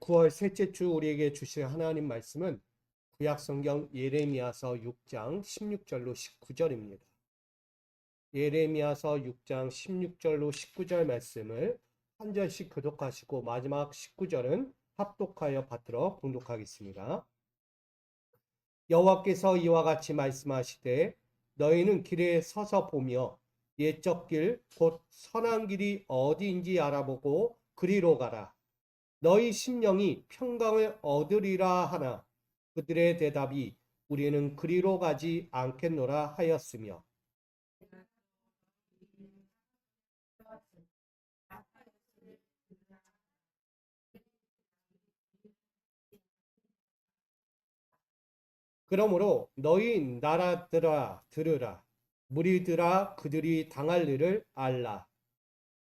9월 셋째 주 우리에게 주실 하나님 말씀은 구약성경 예레미야서 6장 16절로 19절입니다. 예레미야서 6장 16절로 19절 말씀을 한 절씩 교독하시고 마지막 19절은 합독하여 받들어 봉독하겠습니다. 여호와께서 이와 같이 말씀하시되 너희는 길에 서서 보며 옛적 길 곧 선한 길이 어디인지 알아보고 그리로 가라. 너희 심령이 평강을 얻으리라 하나 그들의 대답이 우리는 그리로 가지 않겠노라 하였으며 그러므로 너희 나라들아 들으라 무리들아 그들이 당할 일을 알라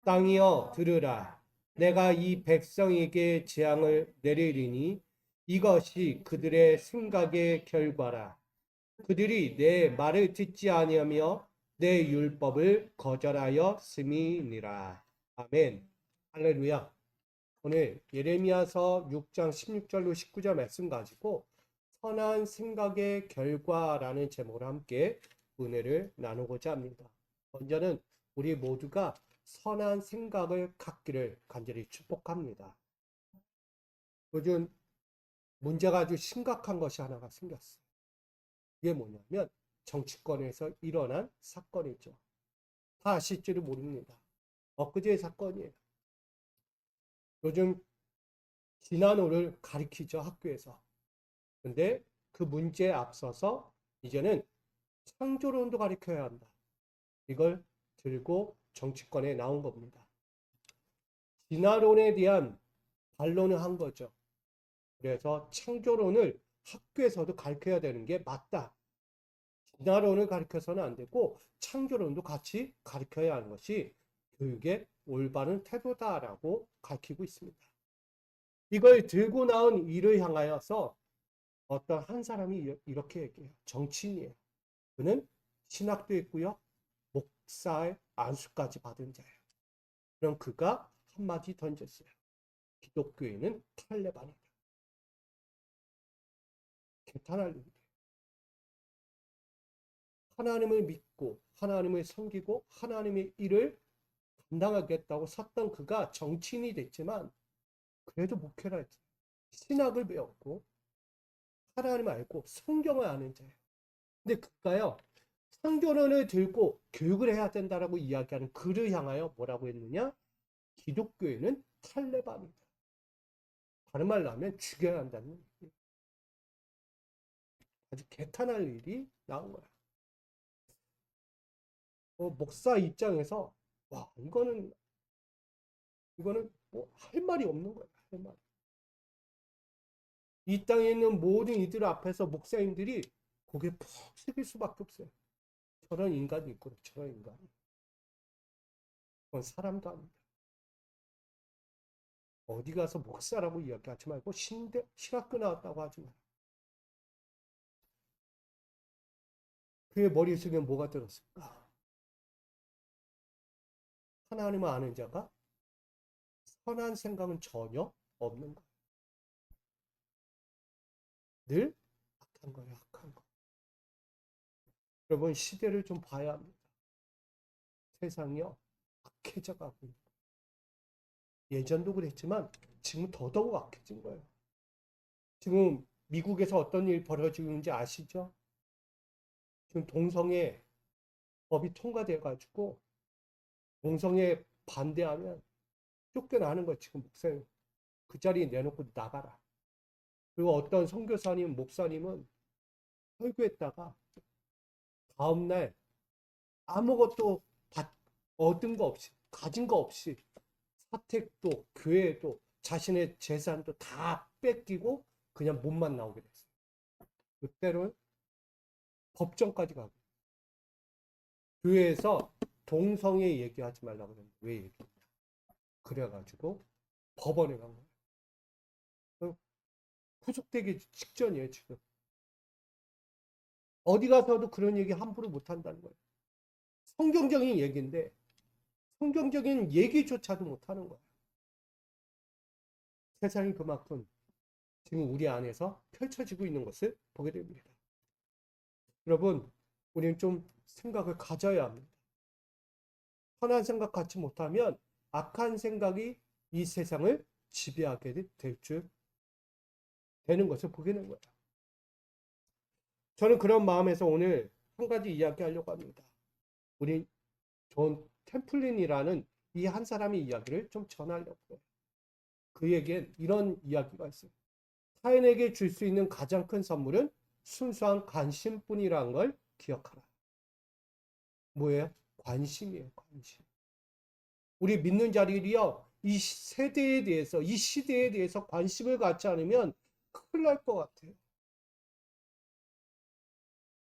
땅이여 들으라 내가 이 백성에게 재앙을 내리리니 이것이 그들의 생각의 결과라 그들이 내 말을 듣지 아니하며 내 율법을 거절하여 씀이니라. 아멘. 할렐루야. 오늘 예레미야서 6장 16절로 19절 말씀 가지고 선한 생각의 결과라는 제목으로 함께 은혜를 나누고자 합니다. 먼저는 우리 모두가 선한 생각을 갖기를 간절히 축복합니다. 요즘 문제가 아주 심각한 것이 하나가 생겼어요. 이게 뭐냐면 정치권에서 일어난 사건이죠. 다 아실지를 모릅니다. 엊그제의 사건이에요. 요즘 진화론을 가리키죠, 학교에서. 근데 그 문제에 앞서서 이제는 창조론도 가리켜야 한다. 이걸 들고 정치권에 나온 겁니다. 진화론에 대한 반론을 한 거죠. 그래서 창조론을 학교에서도 가르쳐야 되는 게 맞다. 진화론을 가르쳐서는 안 되고 창조론도 같이 가르쳐야 하는 것이 교육의 올바른 태도다라고 가르치고 있습니다. 이걸 들고 나온 이를 향하여서 어떤 한 사람이 이렇게 얘기해요. 정치인이에요. 그는 신학도 있고요. 목사의 안수까지 받은 자예요. 그럼 그가 한마디 던졌어요. 기독교인은 탈레반이다. 개탄할 일이에요. 하나님을 믿고 하나님을 섬기고 하나님의 일을 감당하겠다고 섰던 그가 정치인이 됐지만 그래도 목회를 했죠. 신학을 배웠고 하나님을 알고 성경을 아는 자예요. 근데 그가요. 창조론을 들고 교육을 해야 된다라고 이야기하는 그를 향하여 뭐라고 했느냐? 기독교인은 탈레반이다. 다른 말로 하면 죽여야 한다는 얘기예요. 아주 개탄할 일이 나온 거야. 목사 입장에서 와 이거는 뭐 할 말이 없는 거야. 할 말. 이 땅에 있는 모든 이들 앞에서 목사님들이 고개 푹 숙일 수밖에 없어요. 저런 인간이 있고 저런 인간이. 그건 사람도 아니다. 어디 가서 목사라고 이야기하지 말고 신학교 나왔다고 하지 마라. 그의 머릿속에 뭐가 들었을까? 하나님을 아는 자가 선한 생각은 전혀 없는 거예요. 늘 악한 거예요. 악한 거. 여러분 시대를 좀 봐야 합니다. 세상이요. 악해져 가고 있는 거예요. 예전도 그랬지만 지금 더더욱 악해진 거예요. 지금 미국에서 어떤 일 벌어지는지 아시죠? 지금 동성애 법이 통과돼 가지고 동성애 반대하면 쫓겨나는 거예요. 지금 목사님 그 자리에 내놓고 나가라. 그리고 어떤 선교사님, 목사님은 설교했다가 다음날 아무것도 얻은 거 없이, 가진 거 없이 사택도, 교회도, 자신의 재산도 다 뺏기고 그냥 몸만 나오게 됐어요. 그때는 법정까지 가고 교회에서 동성애 얘기하지 말라고 그랬는데 왜 얘기했냐. 그래가지고 법원에 간 거예요. 구속되기 직전이에요, 지금. 어디 가서도 그런 얘기 함부로 못 한다는 거예요. 성경적인 얘기인데 성경적인 얘기조차도 못 하는 거예요. 세상이 그만큼 지금 우리 안에서 펼쳐지고 있는 것을 보게 됩니다. 여러분, 우리는 좀 생각을 가져야 합니다. 선한 생각 갖지 못하면 악한 생각이 이 세상을 지배하게 되는 것을 보게 되는 거예요. 저는 그런 마음에서 오늘 한 가지 이야기하려고 합니다. 우리 존 템플린이라는 이 한 사람의 이야기를 좀 전하려고 해요. 그에겐 이런 이야기가 있어요. 타인에게 줄 수 있는 가장 큰 선물은 순수한 관심뿐이라는 걸 기억하라. 뭐예요? 관심이에요, 관심. 우리 믿는 자들이요, 이 세대에 대해서, 이 시대에 대해서 관심을 갖지 않으면 큰일 날 것 같아요.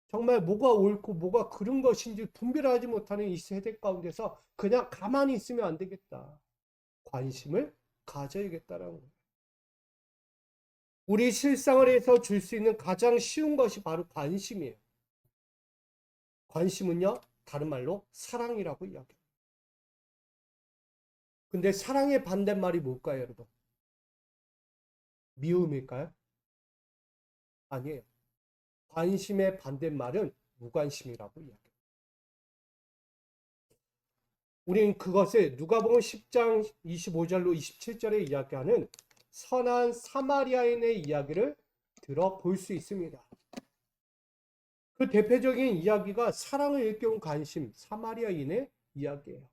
정말 뭐가 옳고 뭐가 그른 것인지 분별하지 못하는 이 세대 가운데서 그냥 가만히 있으면 안 되겠다. 관심을 가져야겠다라는 거예요. 우리 실생활에서 줄 수 있는 가장 쉬운 것이 바로 관심이에요. 관심은요, 다른 말로 사랑이라고 이야기해요. 근데 사랑의 반대말이 뭘까요, 여러분? 미움일까요? 아니에요. 관심의 반대말은 무관심이라고 이야기해요. 우린 그것을 누가복음 10장 25절로 27절에 이야기하는 선한 사마리아인의 이야기를 들어볼 수 있습니다. 그 대표적인 이야기가 사랑을 일깨운 관심, 사마리아인의 이야기예요.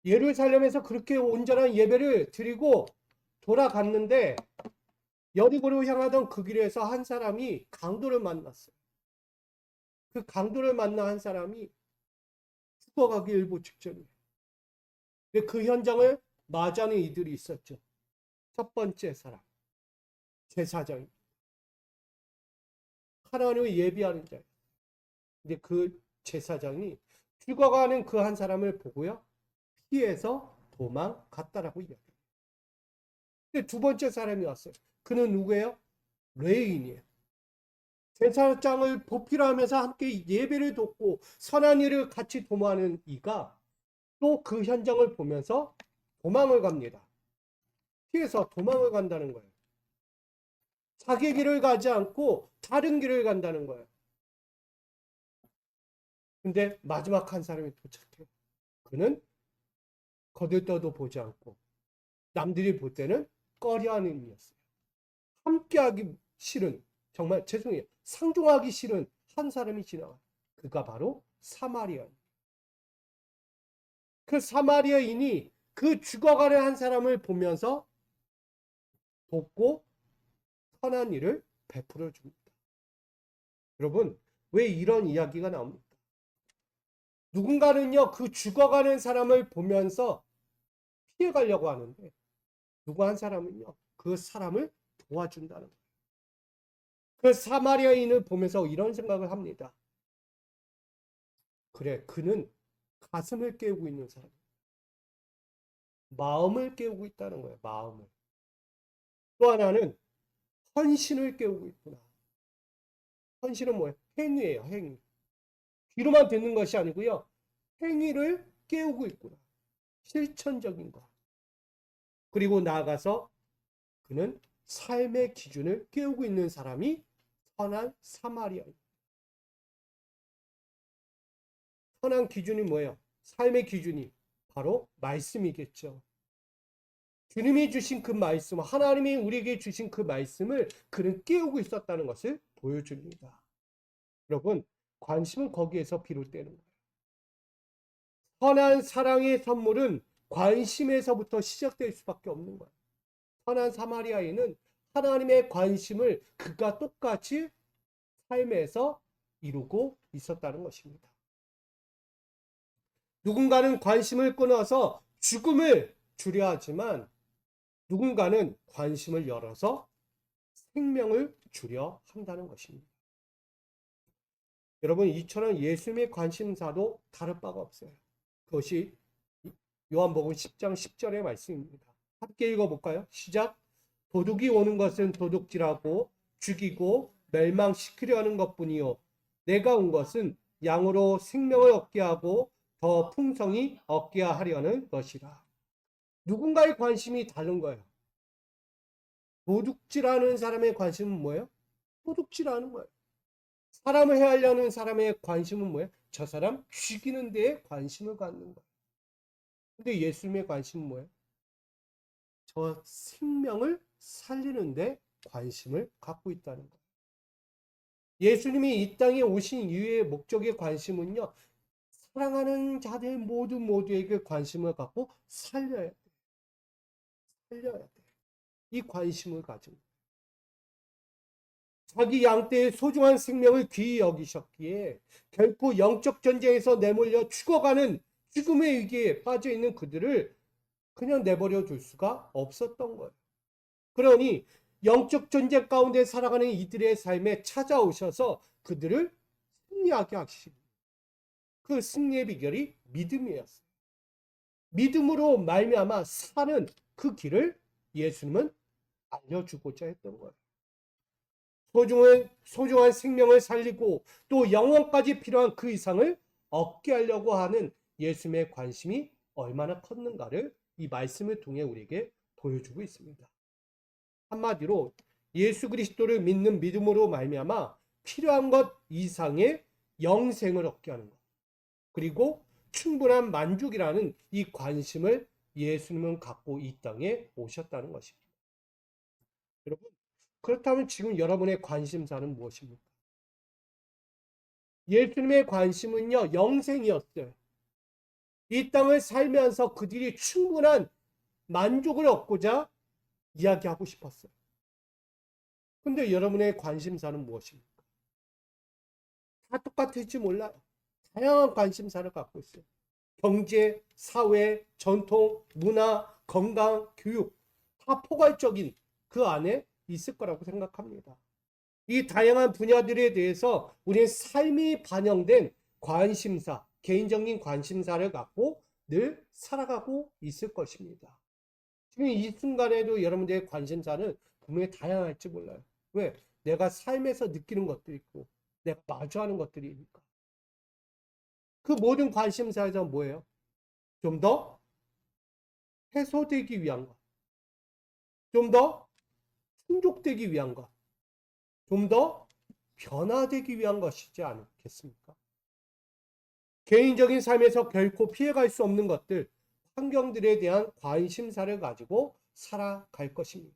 예루살렘에서 그렇게 온전한 예배를 드리고 돌아갔는데 여리고로 향하던 그 길에서 한 사람이 강도를 만났어요. 그 강도를 만난 한 사람이 죽어가기 일보 직전이에요. 근데 그 현장을 맞이하는 이들이 있었죠. 첫 번째 사람, 제사장입니다. 하나님을 예비하는 자예요. 근데 그 제사장이 죽어가는 그 한 사람을 보고요, 피해서 도망갔다라고 이야기해요. 근데 두 번째 사람이 왔어요. 그는 누구예요? 레인이에요. 제사장을 보필하면서 함께 예배를 돕고 선한 일을 같이 도모하는 이가 또 그 현장을 보면서 도망을 갑니다. 피해서 도망을 간다는 거예요. 자기 길을 가지 않고 다른 길을 간다는 거예요. 근데 마지막 한 사람이 도착해요. 그는 거들떠도 보지 않고 남들이 볼 때는 꺼려하는 이였어요. 함께하기 싫은, 정말 죄송해요, 상종하기 싫은 한 사람이 지나가요. 그가 바로 사마리아인. 그 사마리아인이 그 죽어가는 한 사람을 보면서 돕고 선한 일을 베풀어 줍니다. 여러분, 왜 이런 이야기가 나옵니까? 누군가는요, 그 죽어가는 사람을 보면서 피해가려고 하는데, 누구 한 사람은요, 그 사람을 도와준다는 거예요. 그 사마리아인을 보면서 이런 생각을 합니다. 그래, 그는 가슴을 깨우고 있는 사람, 마음을 깨우고 있다는 거예요. 마음을. 또 하나는 헌신을 깨우고 있구나. 헌신은 뭐예요? 행위예요. 행위. 귀로만 듣는 것이 아니고요, 행위를 깨우고 있구나. 실천적인 것. 그리고 나아가서 그는 삶의 기준을 깨우고 있는 사람이 선한 사마리아입니다. 선한 기준이 뭐예요? 삶의 기준이 바로 말씀이겠죠. 주님이 주신 그 말씀, 하나님이 우리에게 주신 그 말씀을 그는 깨우고 있었다는 것을 보여줍니다. 여러분, 관심은 거기에서 비롯되는 거예요. 선한 사랑의 선물은 관심에서부터 시작될 수밖에 없는 거예요. 선한 사마리아인은 하나님의 관심을 그가 똑같이 삶에서 이루고 있었다는 것입니다. 누군가는 관심을 끊어서 죽음을 주려 하지만 누군가는 관심을 열어서 생명을 주려 한다는 것입니다. 여러분, 이처럼 예수님의 관심사도 다를 바가 없어요. 그것이 요한복음 10장 10절의 말씀입니다. 함께 읽어볼까요? 시작. 도둑이 오는 것은 도둑질하고 죽이고 멸망시키려 하는 것뿐이요, 내가 온 것은 양으로 생명을 얻게 하고 더 풍성히 얻게 하려는 것이라. 누군가의 관심이 다른 거예요. 도둑질하는 사람의 관심은 뭐예요? 도둑질하는 거예요. 사람을 해하려는 사람의 관심은 뭐예요? 저 사람 죽이는 데에 관심을 갖는 거예요. 근데 예수님의 관심은 뭐예요? 저 생명을 살리는 데 관심을 갖고 있다는 거예요. 예수님이 이 땅에 오신 이유의 목적의 관심은요, 사랑하는 자들 모두에게 관심을 갖고 살려야 돼. 살려야 돼. 이 관심을 가지고. 자기 양떼의 소중한 생명을 귀히 여기셨기에 결코 영적 전쟁에서 내몰려 죽어가는 죽음의 위기에 빠져 있는 그들을 그냥 내버려 둘 수가 없었던 거예요. 그러니 영적 전쟁 가운데 살아가는 이들의 삶에 찾아오셔서 그들을 승리하게 하시고, 그 승리의 비결이 믿음이었어요. 믿음으로 말미암아 사는 그 길을 예수님은 알려주고자 했던 거예요. 소중한 생명을 살리고 또 영원까지 필요한 그 이상을 얻게 하려고 하는 예수님의 관심이 얼마나 컸는가를 이 말씀을 통해 우리에게 보여주고 있습니다. 한마디로 예수 그리스도를 믿는 믿음으로 말미암아 필요한 것 이상의 영생을 얻게 하는 것, 그리고 충분한 만족이라는 이 관심을 예수님은 갖고 이 땅에 오셨다는 것입니다. 여러분, 그렇다면 지금 여러분의 관심사는 무엇입니까? 예수님의 관심은요, 영생이었어요. 이 땅을 살면서 그들이 충분한 만족을 얻고자 이야기하고 싶었어요. 근데 여러분의 관심사는 무엇입니까? 다 똑같을지 몰라요. 다양한 관심사를 갖고 있어요. 경제, 사회, 전통, 문화, 건강, 교육, 다 포괄적인 그 안에 있을 거라고 생각합니다. 이 다양한 분야들에 대해서 우리의 삶이 반영된 관심사, 개인적인 관심사를 갖고 늘 살아가고 있을 것입니다. 지금 이 순간에도 여러분들의 관심사는 분명히 다양할지 몰라요. 왜? 내가 삶에서 느끼는 것들이 있고 내가 마주하는 것들이니까. 그 모든 관심사에서 뭐예요? 좀 더 해소되기 위한 것, 좀 더 충족되기 위한 것, 좀 더 변화되기 위한 것이지 않겠습니까? 개인적인 삶에서 결코 피해갈 수 없는 것들, 환경들에 대한 관심사를 가지고 살아갈 것입니다.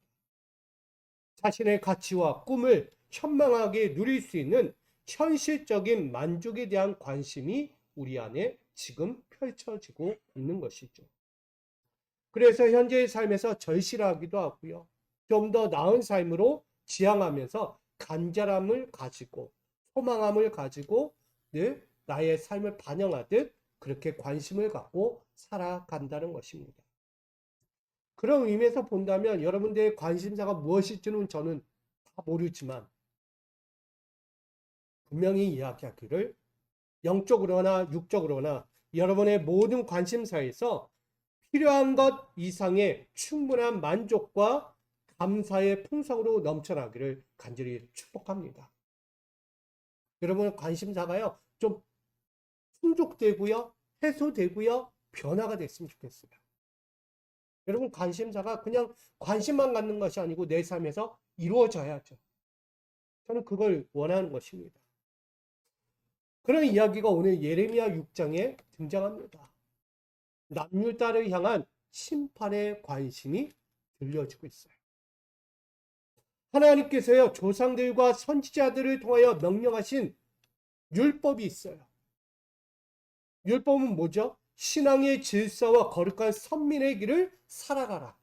자신의 가치와 꿈을 현명하게 누릴 수 있는 현실적인 만족에 대한 관심이 우리 안에 지금 펼쳐지고 있는 것이죠. 그래서 현재의 삶에서 절실하기도 하고요. 좀 더 나은 삶으로 지향하면서 간절함을 가지고 소망함을 가지고 늘 나의 삶을 반영하듯 그렇게 관심을 갖고 살아간다는 것입니다. 그런 의미에서 본다면 여러분들의 관심사가 무엇일지는 저는 다 모르지만 분명히 이야기하기를 영적으로나 육적으로나 여러분의 모든 관심사에서 필요한 것 이상의 충분한 만족과 감사의 풍성으로 넘쳐나기를 간절히 축복합니다. 여러분의 관심사가요, 좀 충족되고요, 해소되고요, 변화가 됐으면 좋겠어요. 여러분 관심사가 그냥 관심만 갖는 것이 아니고 내 삶에서 이루어져야죠. 저는 그걸 원하는 것입니다. 그런 이야기가 오늘 예레미야 6장에 등장합니다. 남유다를 향한 심판의 관심이 들려지고 있어요. 하나님께서요, 조상들과 선지자들을 통하여 명령하신 율법이 있어요. 율법은 뭐죠? 신앙의 질서와 거룩한 선민의 길을 살아가라.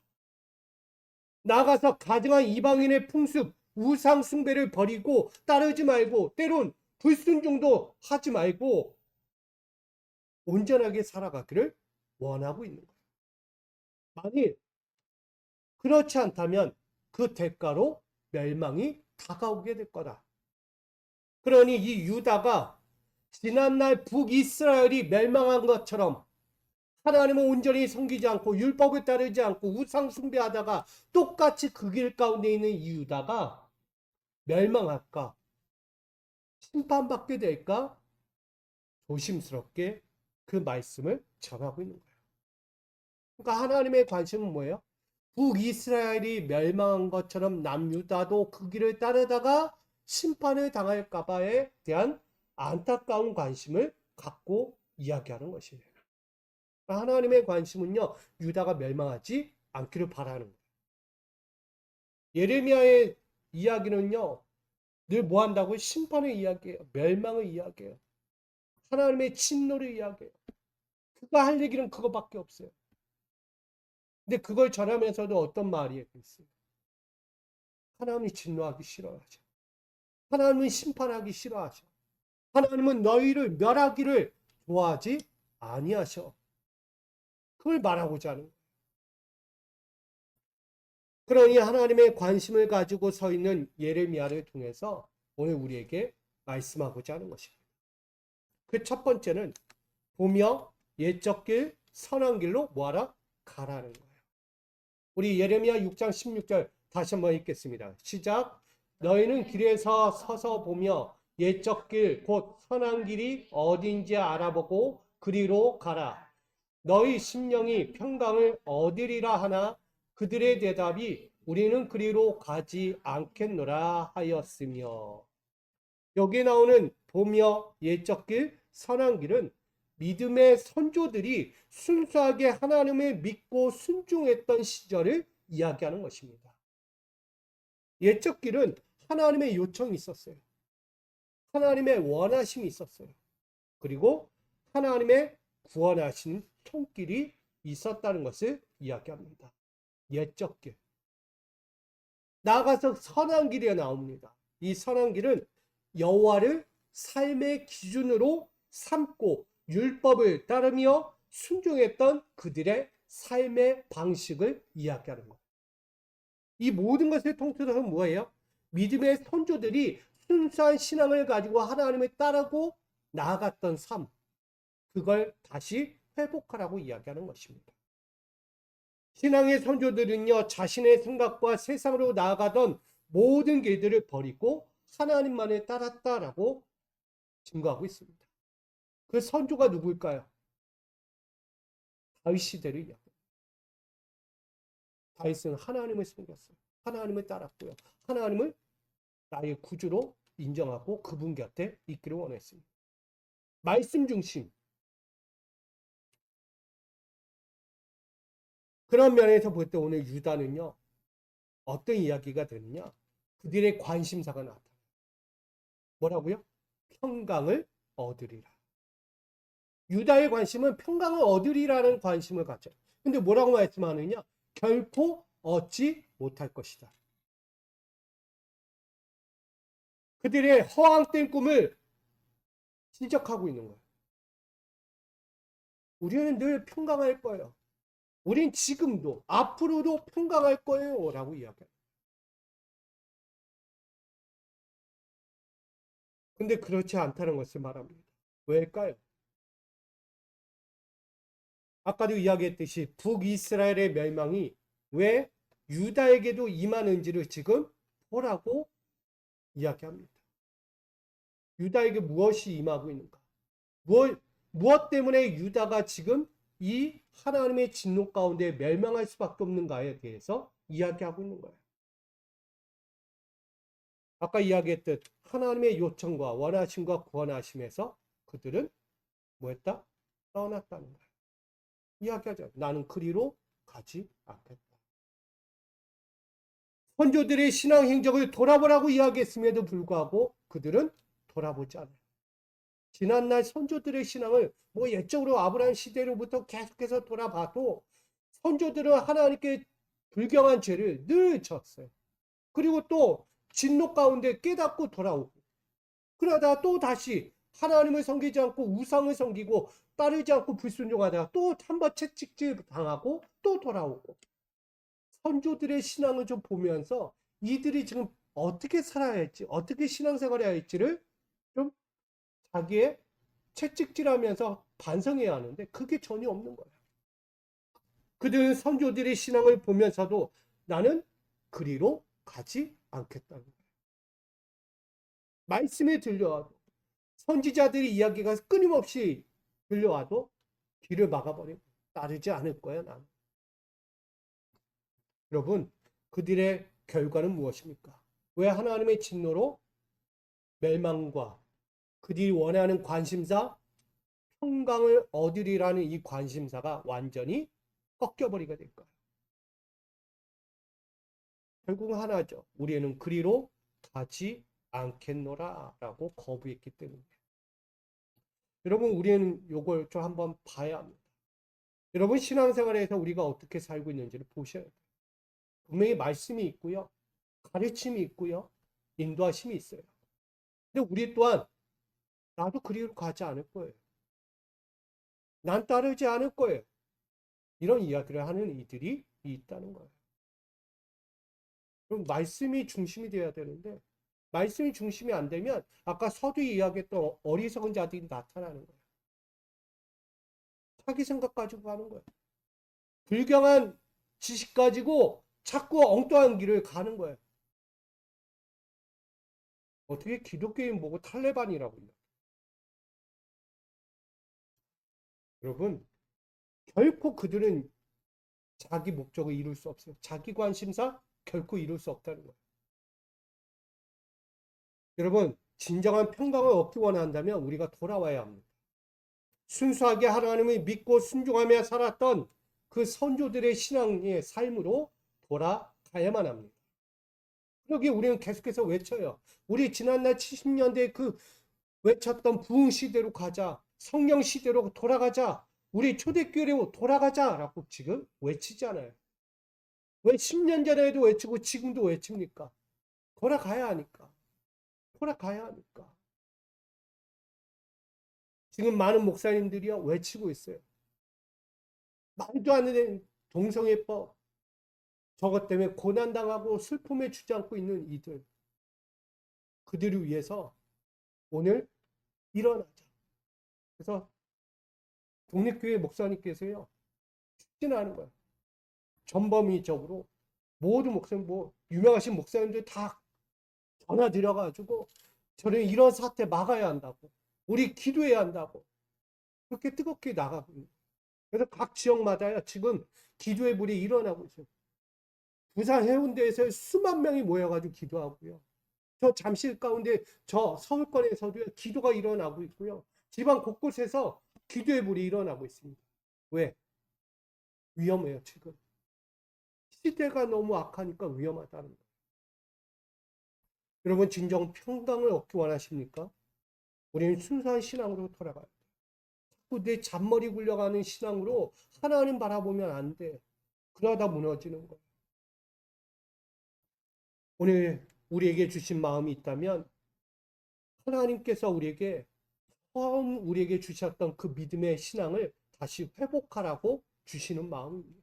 나아가서 가증한 이방인의 풍습, 우상 숭배를 버리고 따르지 말고 때론 불순종도 하지 말고 온전하게 살아가기를 원하고 있는 거예요. 만일 그렇지 않다면 그 대가로 멸망이 다가오게 될 거다. 그러니 이 유다가 지난날 북이스라엘이 멸망한 것처럼 하나님을 온전히 섬기지 않고 율법을 따르지 않고 우상 숭배하다가 똑같이 그 길 가운데 있는 이 유다가 멸망할까? 심판받게 될까? 조심스럽게 그 말씀을 전하고 있는 거예요. 그러니까 하나님의 관심은 뭐예요? 북이스라엘이 멸망한 것처럼 남유다도 그 길을 따르다가 심판을 당할까 봐에 대한 안타까운 관심을 갖고 이야기하는 것이에요. 그러니까 하나님의 관심은요, 유다가 멸망하지 않기를 바라는 거예요. 예레미야의 이야기는요, 늘 뭐 한다고? 심판을 이야기해요. 멸망을 이야기해요. 하나님의 진노를 이야기해요. 그가 할 얘기는 그거밖에 없어요. 근데 그걸 전하면서도 어떤 말이 있어요? 하나님이 진노하기 싫어하죠. 하나님은 심판하기 싫어하죠. 하나님은 너희를 멸하기를 좋아하지 아니하셔. 그걸 말하고자 하는 거예요. 그러니 하나님의 관심을 가지고 서 있는 예레미야를 통해서 오늘 우리에게 말씀하고자 하는 것입니다. 그 첫 번째는 보며 옛적 길 선한 길로 뭐하라? 가라는 거예요. 우리 예레미야 6장 16절 다시 한번 읽겠습니다. 시작. 너희는 길에서 서서 보며 옛적 길 곧 선한 길이 어딘지 알아보고 그리로 가라. 너희 심령이 평강을 얻으리라 하나 그들의 대답이 우리는 그리로 가지 않겠노라 하였으며. 여기 나오는 보며 옛적 길 선한 길은 믿음의 선조들이 순수하게 하나님을 믿고 순종했던 시절을 이야기하는 것입니다. 옛적 길은 하나님의 요청이 있었어요. 하나님의 원하심이 있었어요. 그리고 하나님의 구원하신 손길이 있었다는 것을 이야기합니다. 옛적 길. 나아가서 선한 길이 나옵니다. 이 선한 길은 여호와를 삶의 기준으로 삼고 율법을 따르며 순종했던 그들의 삶의 방식을 이야기하는 것. 이 모든 것을 통틀어서 뭐예요? 믿음의 선조들이 순수한 신앙을 가지고 하나님을 따르고 나아갔던 삶, 그걸 다시 회복하라고 이야기하는 것입니다. 신앙의 선조들은요, 자신의 생각과 세상으로 나아가던 모든 길들을 버리고 하나님만을 따랐다라고 증거하고 있습니다. 그 선조가 누구일까요? 다윗 시대를 이야기합니다. 다윗은 하나님을 섬겼어요. 하나님을 따랐고요. 하나님을 나의 구주로 인정하고 그분 곁에 있기를 원했습니다. 말씀 중심. 그런 면에서 볼 때 오늘 유다는요, 어떤 이야기가 되느냐? 그들의 관심사가 나타나요. 뭐라고요? 평강을 얻으리라. 유다의 관심은 평강을 얻으리라는 관심을 가져요. 근데 뭐라고 말씀하느냐? 결코 얻지 못할 것이다. 그들의 허황된 꿈을 지적하고 있는 거예요. 우리는 늘 평강할 거예요. 우린 지금도 앞으로도 평강할 거예요 라고 이야기해요. 근데 그렇지 않다는 것을 말합니다. 왜일까요? 아까도 이야기했듯이 북이스라엘의 멸망이 왜 유다에게도 임하는지를 지금 보라고 이야기합니다. 유다에게 무엇이 임하고 있는가? 무엇 때문에 유다가 지금 이 하나님의 진노 가운데 멸망할 수밖에 없는가에 대해서 이야기하고 있는 거예요. 아까 이야기했듯 하나님의 요청과 원하심과 구원하심에서 그들은 뭐했다? 떠났다는 거예요. 이야기하죠. 나는 그리로 가지 않겠다. 선조들의 신앙 행적을 돌아보라고 이야기했음에도 불구하고 그들은 돌아보지 않아요. 지난날 선조들의 신앙을 뭐 옛적으로 아브라함 시대로부터 계속해서 돌아봐도 선조들은 하나님께 불경한 죄를 늘 졌어요. 그리고 또 진노 가운데 깨닫고 돌아오고 그러다가 또 다시 하나님을 섬기지 않고 우상을 섬기고 따르지 않고 불순종하다가 또 한 번 채찍질 당하고 또 돌아오고 선조들의 신앙을 좀 보면서 이들이 지금 어떻게 살아야 할지 어떻게 신앙생활을 해야 할지를 좀 자기의 채찍질하면서 반성해야 하는데 그게 전혀 없는 거예요. 그들은 선조들의 신앙을 보면서도 나는 그리로 가지 않겠다는 거예요. 말씀에 들려와도 선지자들의 이야기가 끊임없이 들려와도 귀를 막아버리고 따르지 않을 거야 나는. 여러분, 그들의 결과는 무엇입니까? 왜 하나님의 진노로 멸망과 그들이 원하는 관심사, 평강을 얻으리라는 이 관심사가 완전히 꺾여버리게 될까요? 결국은 하나죠. 우리는 그리로 가지 않겠노라 라고 거부했기 때문에. 여러분, 우리는 이걸 좀 한번 봐야 합니다. 여러분, 신앙생활에서 우리가 어떻게 살고 있는지를 보셔야 돼요. 분명히 말씀이 있고요. 가르침이 있고요. 인도하심이 있어요. 근데 우리 또한 나도 그리로 가지 않을 거예요. 난 따르지 않을 거예요. 이런 이야기를 하는 이들이 있다는 거예요. 그럼 말씀이 중심이 되어야 되는데 말씀이 중심이 안 되면 아까 서두에 이야기했던 어리석은 자들이 나타나는 거예요. 자기 생각 가지고 가는 거예요. 불경한 지식 가지고 자꾸 엉뚱한 길을 가는 거예요. 어떻게 기독교인 보고 탈레반이라고요? 여러분, 결코 그들은 자기 목적을 이룰 수 없어요. 자기 관심사 결코 이룰 수 없다는 거예요. 여러분, 진정한 평강을 얻기 원한다면 우리가 돌아와야 합니다. 순수하게 하나님을 믿고 순종하며 살았던 그 선조들의 신앙의 삶으로 돌아가야만 합니다. 그러기에 우리는 계속해서 외쳐요. 우리 지난날 70년대 그 외쳤던 부흥 시대로 가자. 성령 시대로 돌아가자. 우리 초대교회로 돌아가자라고 지금 외치잖아요. 왜 10년 전에도 외치고 지금도 외칩니까? 돌아가야 하니까. 돌아가야 하니까. 지금 많은 목사님들이요 외치고 있어요. 말도 안 되는 동성애법, 저것 때문에 고난당하고 슬픔에 주저앉고 있는 이들, 그들을 위해서 오늘 일어나자. 그래서 독립교회 목사님께서요 추진하는 거예요. 전범위적으로 모든 목사님, 유명하신 목사님들 다 전화 드려가지고 저는 이런 사태 막아야 한다고, 우리 기도해야 한다고 그렇게 뜨겁게 나가고 있는 거예요. 그래서 각 지역마다요 지금 기도의 불이 일어나고 있어요. 부산 해운대에서 수만 명이 모여가지고 기도하고요. 저 잠실 가운데 저 서울권에서도 기도가 일어나고 있고요. 지방 곳곳에서 기도의 불이 일어나고 있습니다. 왜? 위험해요 지금. 시대가 너무 악하니까 위험하다는 거예요. 여러분, 진정 평강을 얻기 원하십니까? 우리는 순수한 신앙으로 돌아가야 돼요. 자꾸 내 잔머리 굴려가는 신앙으로 하나님 바라보면 안 돼. 그러다 무너지는 거예요. 오늘 우리에게 주신 마음이 있다면 하나님께서 우리에게 처음 우리에게 주셨던 그 믿음의 신앙을 다시 회복하라고 주시는 마음입니다.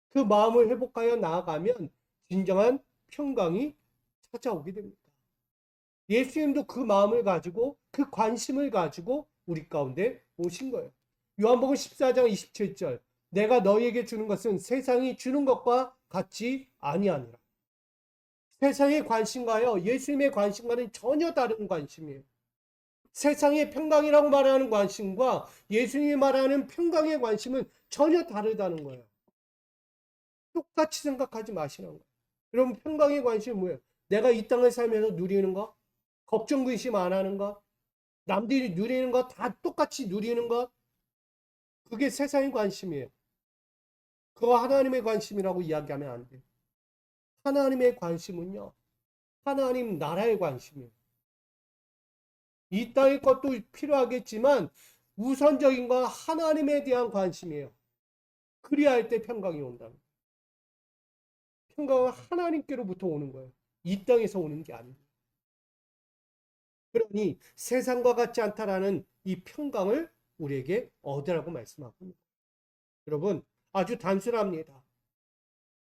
그 마음을 회복하여 나아가면 진정한 평강이 찾아오게 됩니다. 예수님도 그 마음을 가지고 그 관심을 가지고 우리 가운데 오신 거예요. 요한복음 14장 27절 내가 너희에게 주는 것은 세상이 주는 것과 같지 아니하니라. 세상의 관심과요 예수님의 관심과는 전혀 다른 관심이에요. 세상의 평강이라고 말하는 관심과 예수님이 말하는 평강의 관심은 전혀 다르다는 거예요. 똑같이 생각하지 마시라는 거예요. 여러분, 평강의 관심은 뭐예요? 내가 이 땅을 살면서 누리는 거, 걱정 근심 안 하는 것, 남들이 누리는 것 다 똑같이 누리는 것, 그게 세상의 관심이에요. 그거 하나님의 관심이라고 이야기하면 안 돼요. 하나님의 관심은요, 하나님 나라의 관심이에요. 이 땅의 것도 필요하겠지만 우선적인 건 하나님에 대한 관심이에요. 그리야 할 때 평강이 온다는 거예요. 평강은 하나님께로부터 오는 거예요. 이 땅에서 오는 게 아니에요. 그러니 세상과 같지 않다라는 이 평강을 우리에게 얻으라고 말씀하고 있습니다. 여러분, 아주 단순합니다.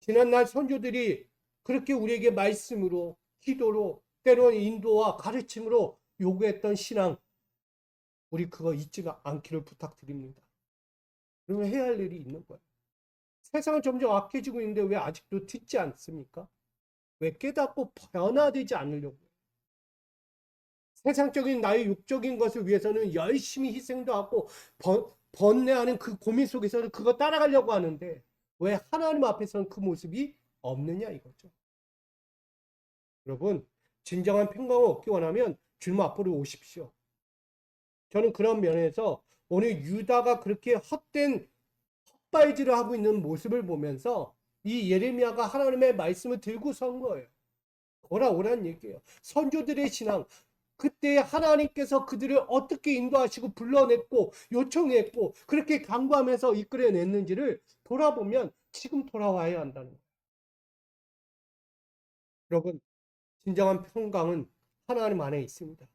지난날 선조들이 그렇게 우리에게 말씀으로, 기도로, 때로는 인도와 가르침으로 요구했던 신앙, 우리 그거 잊지가 않기를 부탁드립니다. 그러면 해야 할 일이 있는 거예요. 세상은 점점 악해지고 있는데 왜 아직도 듣지 않습니까? 왜 깨닫고 변화되지 않으려고 해요? 세상적인 나의 육적인 것을 위해서는 열심히 희생도 하고 번뇌하는 그 고민 속에서는 그거 따라가려고 하는데 왜 하나님 앞에서는 그 모습이 없느냐 이거죠. 여러분, 진정한 평강을 얻기 원하면 주님 앞으로 오십시오. 저는 그런 면에서 오늘 유다가 그렇게 헛된 헛발질을 하고 있는 모습을 보면서 이 예레미야가 하나님의 말씀을 들고 선 거예요. 돌아오라는 얘기예요. 선조들의 신앙, 그때 하나님께서 그들을 어떻게 인도하시고 불러냈고 요청했고 그렇게 간구하면서 이끌어냈는지를 돌아보면 지금 돌아와야 한다는 거예요. 여러분, 진정한 평강은 하나님 안에 있습니다.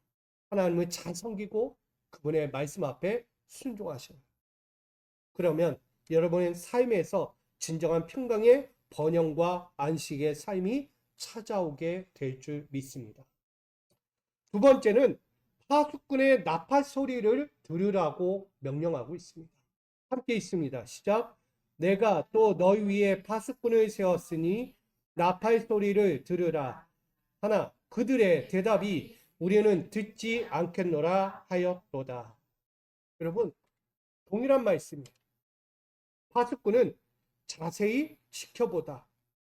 하나님을 잘 섬기고 그분의 말씀 앞에 순종하셔요. 그러면 여러분의 삶에서 진정한 평강의 번영과 안식의 삶이 찾아오게 될 줄 믿습니다. 두 번째는 파수꾼의 나팔 소리를 들으라고 명령하고 있습니다. 함께 있습니다. 시작. 내가 또 너희 위에 파수꾼을 세웠으니 나팔 소리를 들으라. 하나, 그들의 대답이 우리는 듣지 않겠노라 하였도다. 여러분, 동일한 말씀이에요. 파수꾼은 자세히 지켜보다,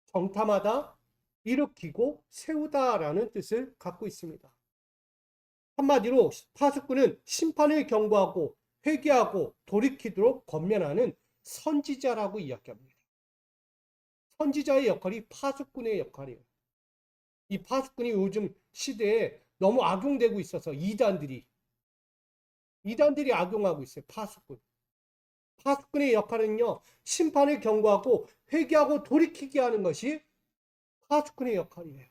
정탐하다, 일으키고 세우다라는 뜻을 갖고 있습니다. 한마디로 파수꾼은 심판을 경고하고 회개하고 돌이키도록 권면하는 선지자라고 이야기합니다. 선지자의 역할이 파수꾼의 역할이에요. 이 파수꾼이 요즘 시대에 너무 악용되고 있어서 이단들이 악용하고 있어요. 파수꾼의 역할은요, 심판을 경고하고 회개하고 돌이키게 하는 것이 파수꾼의 역할이에요.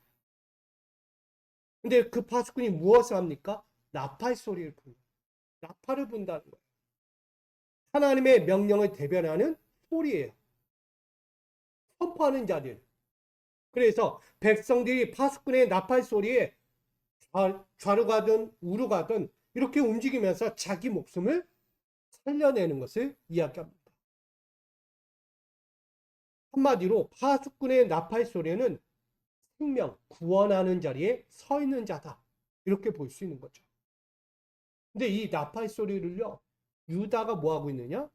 근데 그 파수꾼이 무엇을 합니까? 나팔 소리를 붑니다. 나팔을 분다는 거예요. 하나님의 명령을 대변하는 소리예요. 선포하는 자들. 그래서 백성들이 파수꾼의 나팔 소리에 좌로 가든 우로 가든 이렇게 움직이면서 자기 목숨을 살려내는 것을 이야기합니다. 한마디로 파수꾼의 나팔 소리는 생명, 구원하는 자리에 서 있는 자다. 이렇게 볼 수 있는 거죠. 근데 이 나팔 소리를요, 유다가 뭐 하고 있느냐?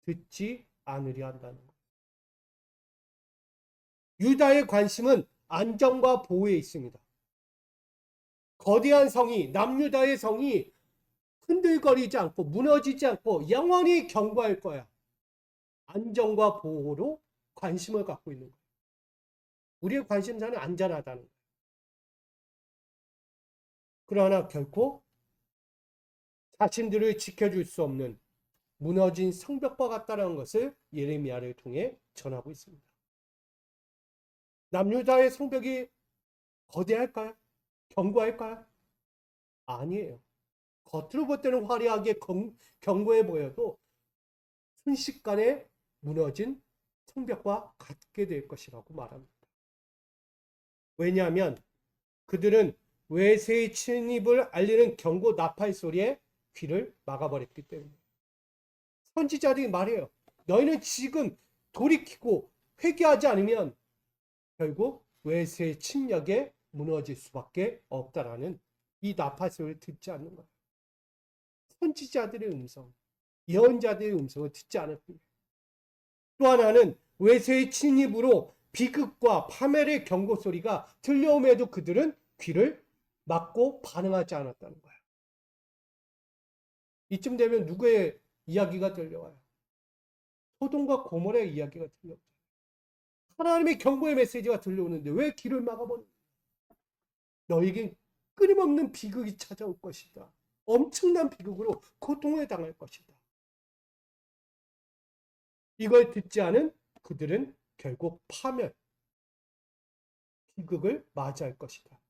듣지 않으려 한다는 거예요. 유다의 관심은 안정과 보호에 있습니다. 거대한 성이, 남유다의 성이 흔들거리지 않고 무너지지 않고 영원히 견고할 거야. 안정과 보호로 관심을 갖고 있는 거예요. 우리의 관심사는 안전하다는 거예요. 그러나 결코 자신들을 지켜줄 수 없는 무너진 성벽과 같다는 것을 예레미야를 통해 전하고 있습니다. 남유다의 성벽이 거대할까요? 견고할까요? 아니에요. 겉으로 볼 때는 화려하게 견고해 보여도 순식간에 무너진 성벽과 같게 될 것이라고 말합니다. 왜냐하면 그들은 외세의 침입을 알리는 경고 나팔 소리에 귀를 막아버렸기 때문에. 선지자들이 말해요. 너희는 지금 돌이키고 회개하지 않으면 결국 외세의 침략에 무너질 수밖에 없다라는 이 나팔 소리를 듣지 않는 거예요. 선지자들의 음성, 예언자들의 음성을 듣지 않았습니다. 또 하나는 외세의 침입으로 비극과 파멸의 경고 소리가 들려옴에도 그들은 귀를 막고 반응하지 않았다는 거예요. 이쯤 되면 누구의 이야기가 들려와요? 소돔과 고모라의 이야기가 들려오죠. 하나님의 경고의 메시지가 들려오는데 왜 귀를 막아버리냐? 너에게 끊임없는 비극이 찾아올 것이다. 엄청난 비극으로 고통을 당할 것이다. 이걸 듣지 않은 그들은 결국 파멸, 비극을 맞이할 것이다.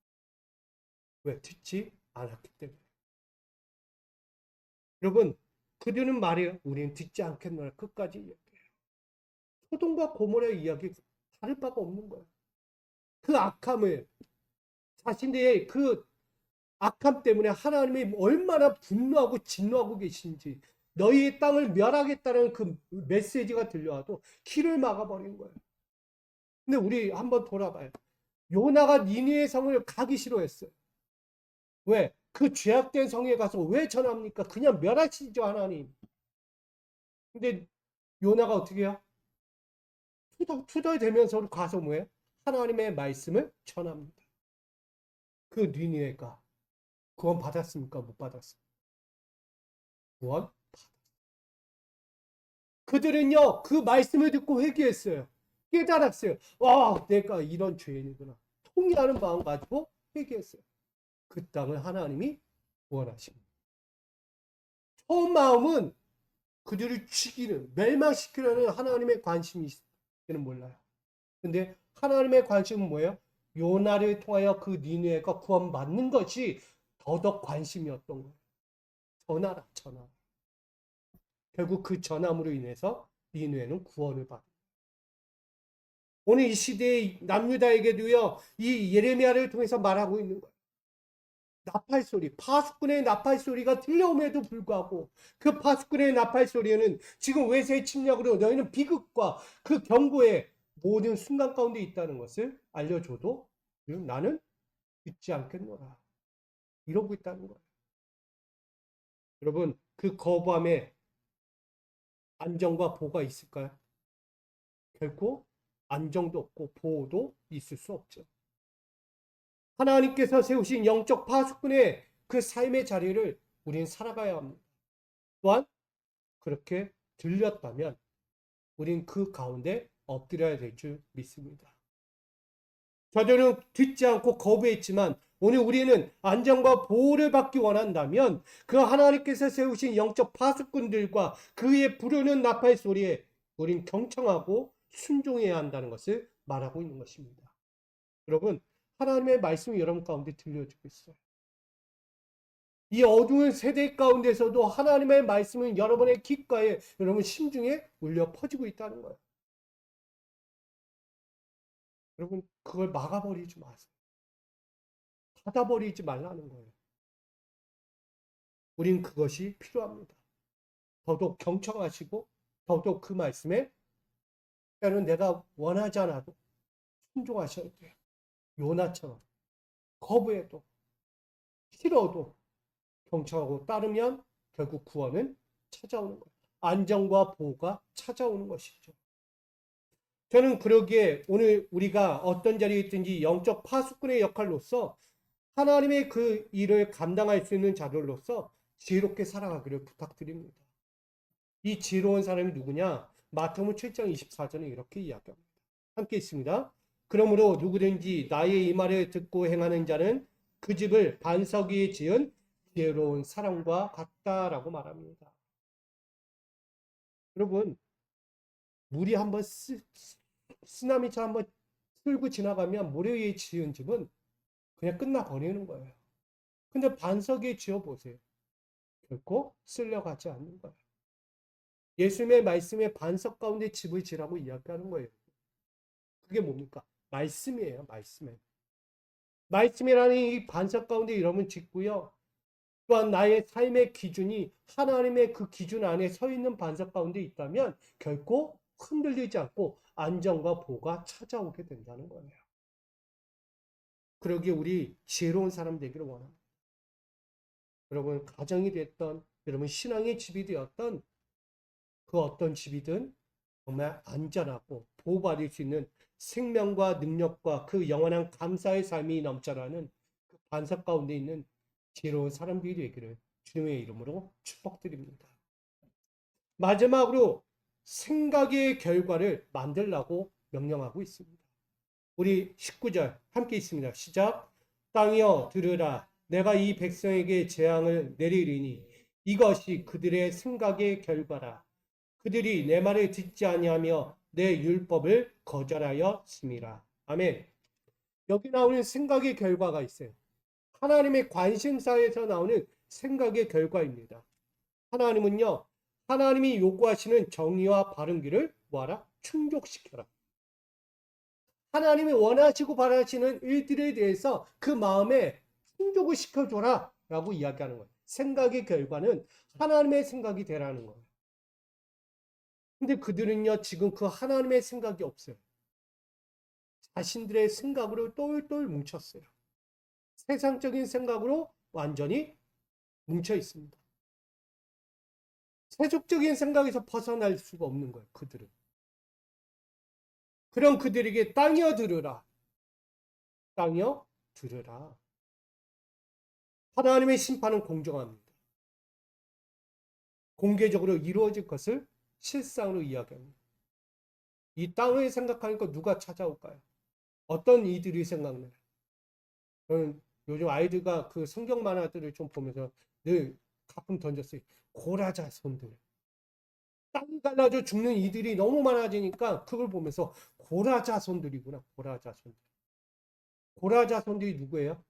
왜? 듣지 않았기 때문에. 여러분, 그들은 말해요. 우리는 듣지 않겠노라. 끝까지 이야기해요. 소돔과 고모라의 이야기 다를 바가 없는 거예요. 그 악함을, 자신들의 그 악함 때문에 하나님이 얼마나 분노하고 진노하고 계신지, 너희의 땅을 멸하겠다는 그 메시지가 들려와도 길을 막아버린 거예요. 근데 우리 한번 돌아봐요. 요나가 니느웨 성을 가기 싫어했어요. 왜? 그 죄악된 성에 가서 왜 전합니까? 그냥 멸하시죠, 하나님. 근데 요나가 어떻게 해요? 투덜대면서 가서 뭐예요? 하나님의 말씀을 전합니다. 그 니느웨가 구원 받았습니까? 못 받았습니까? 구원? 그들은요, 그 말씀을 듣고 회개했어요. 깨달았어요. 와, 내가 이런 죄인이구나. 통회하는 마음 가지고 회개했어요. 그 땅을 하나님이 구원하십니다. 처음 마음은 그들을 죽이는, 멸망시키려는 하나님의 관심이 있을지는 몰라요. 근데 하나님의 관심은 뭐예요? 요나를 통하여 그 니느웨가 구원받는 것이 더더욱 관심이었던 거예요. 전하라, 전하. 결국 그 전함으로 인해서 니느웨는 구원을 받아요. 오늘 이 시대의 남유다에게도요, 이 예레미야를 통해서 말하고 있는 거예요. 나팔 소리, 파수꾼의 나팔 소리가 들려옴에도 불구하고 그 파수꾼의 나팔 소리는 지금 외세의 침략으로 너희는 비극과 그 경고의 모든 순간 가운데 있다는 것을 알려줘도 나는 듣지 않겠노라. 이러고 있다는 거예요. 여러분, 그 거부함에 안정과 보호가 있을까요? 결코 안정도 없고 보호도 있을 수 없죠. 하나님께서 세우신 영적 파수꾼의 그 삶의 자리를 우리는 살아가야 합니다. 또한 그렇게 들렸다면 우린 그 가운데 엎드려야 될 줄 믿습니다. 저들은 듣지 않고 거부했지만 오늘 우리는 안정과 보호를 받기 원한다면 그 하나님께서 세우신 영적 파수꾼들과 그의 부르는 나팔 소리에 우린 경청하고 순종해야 한다는 것을 말하고 있는 것입니다. 여러분, 하나님의 말씀이 여러분 가운데 들려주고 있어요. 이 어두운 세대 가운데서도 하나님의 말씀은 여러분의 귓가에, 여러분 심중에 울려 퍼지고 있다는 거예요. 여러분, 그걸 막아버리지 마세요. 닫아버리지 말라는 거예요. 우린 그것이 필요합니다. 더더욱 경청하시고 더더욱 그 말씀에 때는 내가 원하지 않아도 순종하셔야 돼요. 요나처럼 거부해도 싫어도 경청하고 따르면 결국 구원은 찾아오는 거예요. 안정과 보호가 찾아오는 것이죠. 저는 그러기에 오늘 우리가 어떤 자리에 있든지 영적 파수꾼의 역할로서 하나님의 그 일을 감당할 수 있는 자들로서 지혜롭게 살아가기를 부탁드립니다. 이 지혜로운 사람이 누구냐? 마태복음 7장 24절에 이렇게 이야기합니다. 함께 있습니다. 그러므로 누구든지 나의 이 말을 듣고 행하는 자는 그 집을 반석 위에 지은 지혜로운 사람과 같다라고 말합니다. 여러분, 물이 한번 쓰나미처럼 한번 쓸고 지나가면 모래 위에 지은 집은 그냥 끝나버리는 거예요. 근데 반석 위에 지어보세요. 결코 쓸려가지 않는 거예요. 예수님의 말씀에 반석 가운데 집을 지라고 이야기하는 거예요. 그게 뭡니까? 말씀이에요. 말씀에. 말씀이라는 이 반석 가운데 여러분 짓고요. 또한 나의 삶의 기준이 하나님의 그 기준 안에 서 있는 반석 가운데 있다면 결코 흔들리지 않고 안정과 보호가 찾아오게 된다는 거예요. 그러기에 우리 지혜로운 사람 되기를 원합니다. 여러분 가정이 됐던 여러분 신앙의 집이 되었던 그 어떤 집이든 정말 안전하고 보호받을 수 있는 생명과 능력과 그 영원한 감사의 삶이 넘쳐나는 그 반석 가운데 있는 지혜로운 사람들이 되기를 주님의 이름으로 축복드립니다. 마지막으로 생각의 결과를 만들라고 명령하고 있습니다. 우리 19절 함께 있습니다. 시작. 땅이여 들으라. 내가 이 백성에게 재앙을 내리리니 이것이 그들의 생각의 결과라. 그들이 내 말을 듣지 아니하며 내 율법을 거절하였음이라. 아멘. 여기 나오는 생각의 결과가 있어요. 하나님의 관심사에서 나오는 생각의 결과입니다. 하나님은요, 하나님이 요구하시는 정의와 바른 길을 뭐하라? 충족시켜라. 하나님이 원하시고 바라시는 일들에 대해서 그 마음에 충족을 시켜줘라 라고 이야기하는 거예요. 생각의 결과는 하나님의 생각이 되라는 거예요. 근데 그들은요, 지금 그 하나님의 생각이 없어요. 자신들의 생각으로 똘똘 뭉쳤어요. 세상적인 생각으로 완전히 뭉쳐 있습니다. 세속적인 생각에서 벗어날 수가 없는 거예요, 그들은. 그럼 그들에게 땅이여 들으라. 땅이여 들으라. 하나님의 심판은 공정합니다. 공개적으로 이루어질 것을 실상으로 이야기합니다. 이 땅을 생각하니까 누가 찾아올까요? 어떤 이들이 생각나요? 저는 요즘 아이들과 그 성경 만화들을 좀 보면서 늘 가끔 던졌어요. 고라자손들. 땅 갈라져 죽는 이들이 너무 많아지니까 그걸 보면서 고라자손들이구나. 고라자손들. 고라자손들이 누구예요?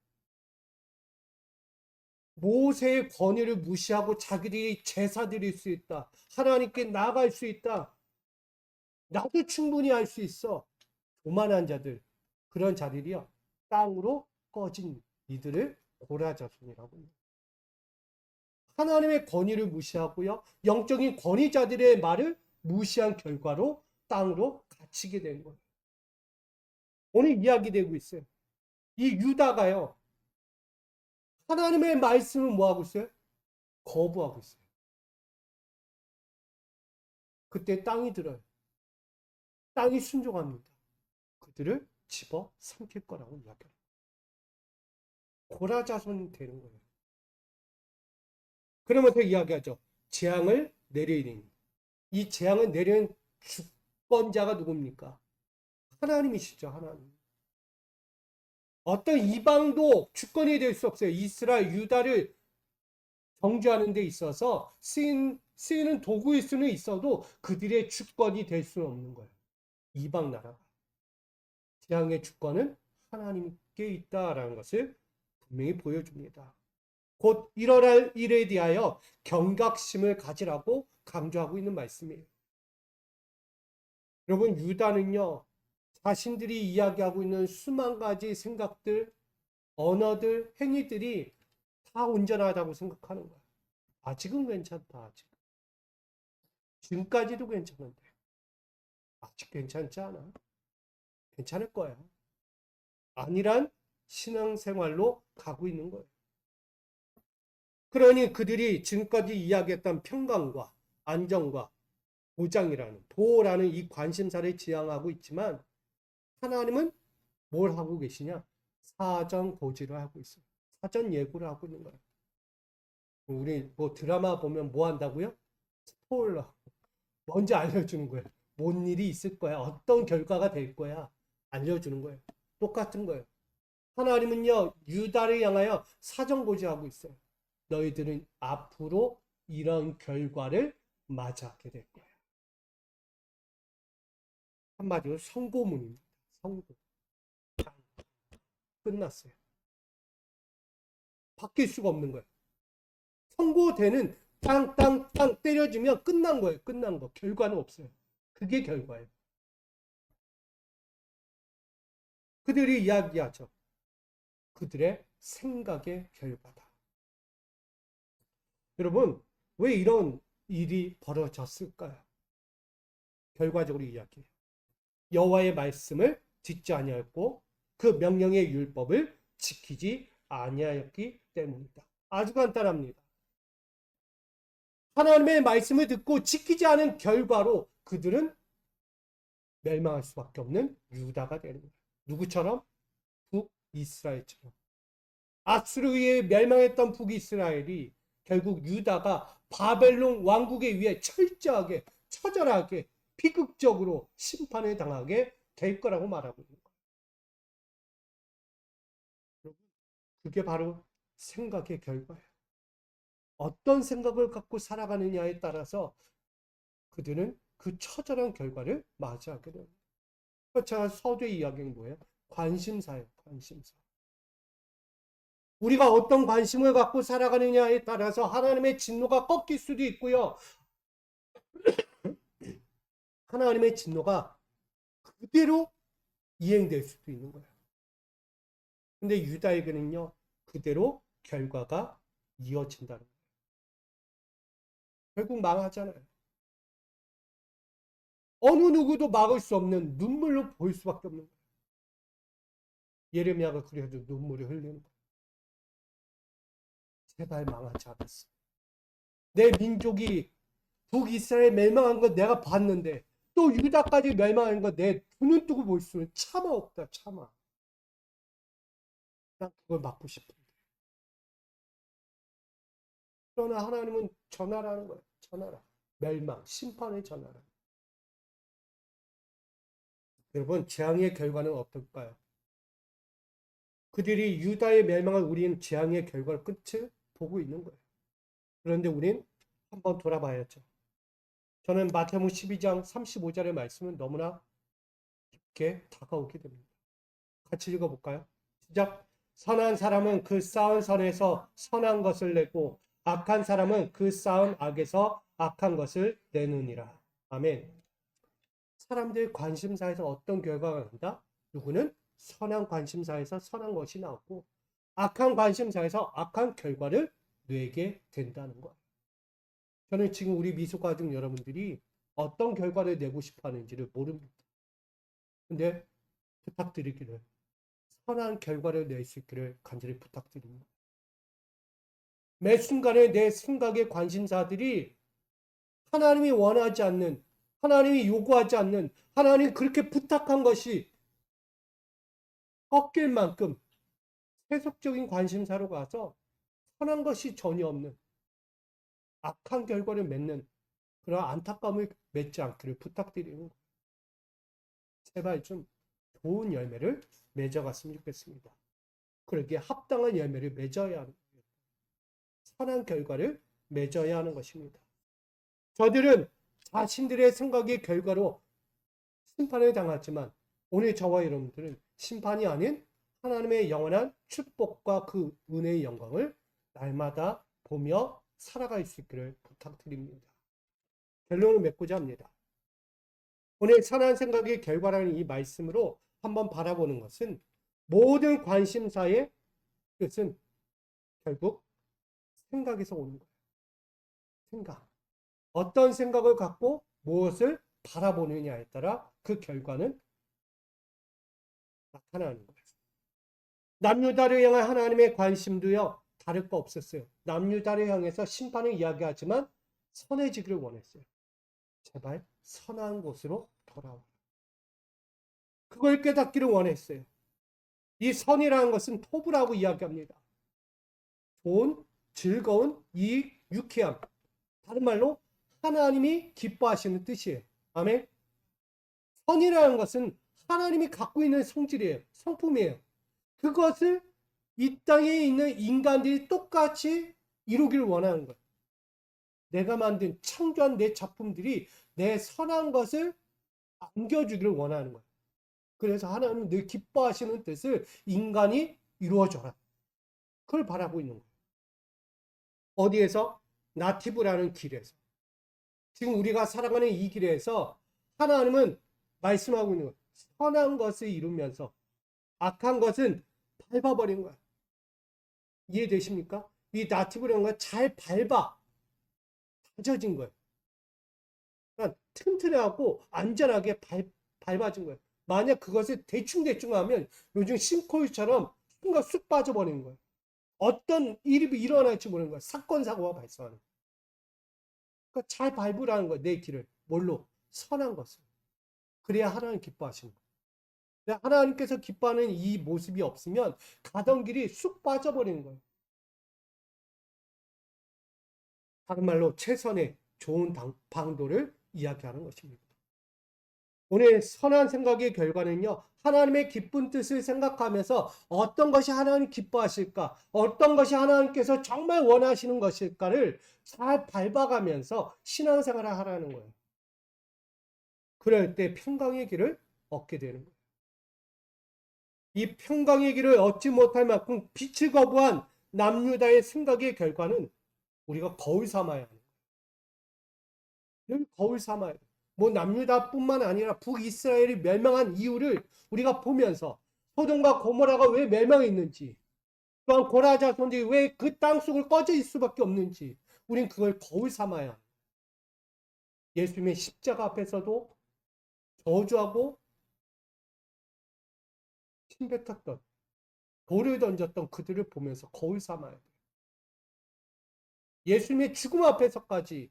모세의 권위를 무시하고 자기들이 제사 드릴 수 있다. 하나님께 나아갈 수 있다. 나도 충분히 할 수 있어. 교만한 자들. 그런 자들이요. 땅으로 꺼진 이들을 고라자손이라고 합니다. 하나님의 권위를 무시하고요. 영적인 권위자들의 말을 무시한 결과로 땅으로 갇히게 된 거예요. 오늘 이야기되고 있어요. 이 유다가요. 하나님의 말씀을 뭐하고 있어요? 거부하고 있어요. 그때 땅이 들어요. 땅이 순종합니다. 그들을 집어 삼킬 거라고 이야기합니다. 고라자손이 되는 거예요. 그러면서 이야기하죠. 재앙을 내리니. 이 재앙을 내리는 주권자가 누굽니까? 하나님이시죠. 하나님. 어떤 이방도 주권이 될 수 없어요. 이스라엘, 유다를 정죄하는 데 있어서 쓰이는 도구일 수는 있어도 그들의 주권이 될 수는 없는 거예요. 이방 나라가. 재앙의 주권은 하나님께 있다라는 것을 분명히 보여줍니다. 곧 일어날 일에 대하여 경각심을 가지라고 강조하고 있는 말씀이에요. 여러분, 유다는요, 자신들이 이야기하고 있는 수만 가지 생각들, 언어들, 행위들이 다 온전하다고 생각하는 거야. 아직은 괜찮다. 아직. 지금까지도 괜찮은데 아직 괜찮지 않아. 괜찮을 거야. 아니란 신앙생활로 가고 있는 거예요. 그러니 그들이 지금까지 이야기했던 평강과 안정과 보호라는 이 관심사를 지향하고 있지만 하나님은 뭘 하고 계시냐? 사전 고지를 하고 있어요. 사전 예고를 하고 있는 거예요. 우리 뭐 드라마 보면 뭐 한다고요? 스포일러. 먼저 알려주는 거예요. 뭔 일이 있을 거야. 어떤 결과가 될 거야. 알려주는 거예요. 똑같은 거예요. 하나님은요, 유다를 향하여 사전 고지하고 있어요. 너희들은 앞으로 이런 결과를 맞이하게 될 거야. 한마디로 선고문입니다. 선고. 끝났어요. 바뀔 수가 없는 거예요. 선고되는 땅땅땅 때려주면 끝난 거예요. 끝난 거. 결과는 없어요. 그게 결과예요. 그들이 이야기하죠. 그들의 생각의 결과다. 여러분, 왜 이런 일이 벌어졌을까요? 결과적으로 이야기해요. 여호와의 말씀을 듣지 아니하였고 그 명령의 율법을 지키지 아니하였기 때문이다. 아주 간단합니다. 하나님의 말씀을 듣고 지키지 않은 결과로 그들은 멸망할 수밖에 없는 유다가 되는 거예요. 누구처럼? 북이스라엘처럼. 아수르에 의해 멸망했던 북이스라엘이 결국 유다가 바벨론 왕국에 의해 철저하게 처절하게 비극적으로 심판을 당하게 될 거라고 말하고 있는 거예요. 그게 바로 생각의 결과예요. 어떤 생각을 갖고 살아가느냐에 따라서 그들은 그 처절한 결과를 맞이하게 됩니다. 제가 서두의 이야기는 뭐예요? 관심사예요. 관심사. 우리가 어떤 관심을 갖고 살아가느냐에 따라서 하나님의 진노가 꺾일 수도 있고요. 하나님의 진노가 그대로 이행될 수도 있는 거예요. 근데 유다에게는요, 그대로 결과가 이어진다는 거예요. 결국 망하잖아요. 어느 누구도 막을 수 없는 눈물로 보일 수밖에 없는 거예요. 예레미야가 그래도 눈물을 흘리는 거예요. 제발 망하지 않았어. 내 민족이 북이스라엘 멸망한 거 내가 봤는데 또 유다까지 멸망하는 거 내 두 눈 뜨고 볼 수는 차마 없다. 차마. 난 그걸 막고 싶은데. 그러나 하나님은 전하라는 거예요. 전하라. 멸망, 심판의 전하라. 여러분, 재앙의 결과는 어떨까요? 그들이 유다의 멸망을 우리는 재앙의 결과를 끝을 보고 있는 거예요. 그런데 우린 한번 돌아봐야죠. 저는 마태복음 12장 35절의 말씀은 너무나 깊게 다가오게 됩니다. 같이 읽어볼까요? 시작. 선한 사람은 그 쌓은 선에서 선한 것을 내고 악한 사람은 그 쌓은 악에서 악한 것을 내느니라. 아멘. 사람들 관심사에서 어떤 결과가 난다? 누구는 선한 관심사에서 선한 것이 나오고 악한 관심사에서 악한 결과를 내게 된다는 거예요. 저는 지금 우리 미숙아중 여러분들이 어떤 결과를 내고 싶어 하는지를 모릅니다. 근데 부탁드리기를 선한 결과를 낼 수 있기를 간절히 부탁드립니다. 매 순간에 내 생각의 관심사들이 하나님이 원하지 않는, 하나님이 요구하지 않는, 하나님이 그렇게 부탁한 것이 꺾일 만큼 세속적인 관심사로 가서 선한 것이 전혀 없는 악한 결과를 맺는 그런 안타까움을 맺지 않기를 부탁드리는 거예요. 제발 좀 좋은 열매를 맺어갔으면 좋겠습니다. 그러기에 합당한 열매를 맺어야 하는 거예요. 선한 결과를 맺어야 하는 것입니다. 저들은 자신들의 생각의 결과로 심판을 당했지만 오늘 저와 여러분들은 심판이 아닌 하나님의 영원한 축복과 그 은혜의 영광을 날마다 보며 살아갈 수 있기를 부탁드립니다. 결론을 맺고자 합니다. 오늘 선한 생각의 결과라는 이 말씀으로 한번 바라보는 것은 모든 관심사의 끝은 결국 생각에서 오는 거예요. 생각. 어떤 생각을 갖고 무엇을 바라보느냐에 따라 그 결과는 나타나는 거예요. 남유다를 향한 하나님의 관심도요, 다를 거 없었어요. 남유다를 향해서 심판을 이야기하지만 선해지기를 원했어요. 제발 선한 곳으로 돌아오라. 그걸 깨닫기를 원했어요. 이 선이라는 것은 토부라고 이야기합니다. 좋은, 즐거운, 이익, 유쾌함. 다른 말로 하나님이 기뻐하시는 뜻이에요. 아멘. 선이라는 것은 하나님이 갖고 있는 성질이에요. 성품이에요. 그것을 이 땅에 있는 인간들이 똑같이 이루기를 원하는 거예요. 내가 만든 창조한 내 작품들이 내 선한 것을 안겨주기를 원하는 거예요. 그래서 하나님은 늘 기뻐하시는 뜻을 인간이 이루어줘라. 그걸 바라고 있는 거예요. 어디에서? 나티브라는 길에서. 지금 우리가 살아가는 이 길에서 하나님은 말씀하고 있는 거예요. 선한 것을 이루면서 악한 것은 밟아버린 거야. 이해되십니까? 이 나티브라는 건 잘 밟아. 다져진 거예요. 그러니까 튼튼하고 안전하게 밟아진 거예요. 만약 그것을 대충대충 하면 요즘 싱크홀처럼 순간 쑥 빠져버리는 거예요. 어떤 일이 일어날지 모르는 거예요. 사건, 사고가 발생하는 거예요. 그러니까 잘 밟으라는 거예요. 내 길을. 뭘로? 선한 것을. 그래야 하나님 기뻐하시는 거예요. 하나님께서 기뻐하는 이 모습이 없으면 가던 길이 쑥 빠져버리는 거예요. 다른 말로 최선의 좋은 방도를 이야기하는 것입니다. 오늘 선한 생각의 결과는요, 하나님의 기쁜 뜻을 생각하면서 어떤 것이 하나님 기뻐하실까, 어떤 것이 하나님께서 정말 원하시는 것일까를 잘 밟아가면서 신앙생활을 하라는 거예요. 그럴 때 평강의 길을 얻게 되는 거예요. 이 평강의 길을 얻지 못할 만큼 빛을 거부한 남유다의 생각의 결과는 우리가 거울 삼아야 하는 거예요. 거울 삼아야 돼요. 뭐 남유다뿐만 아니라 북이스라엘이 멸망한 이유를 우리가 보면서 소돔과 고모라가 왜 멸망했는지, 또한 고라 자손들이 왜 그 땅속을 꺼져 있을 수밖에 없는지 우린 그걸 거울 삼아야 합니다. 예수님의 십자가 앞에서도 저주하고 침뱉었던, 돌을 던졌던 그들을 보면서 거울 삼아야 돼요. 예수님의 죽음 앞에서까지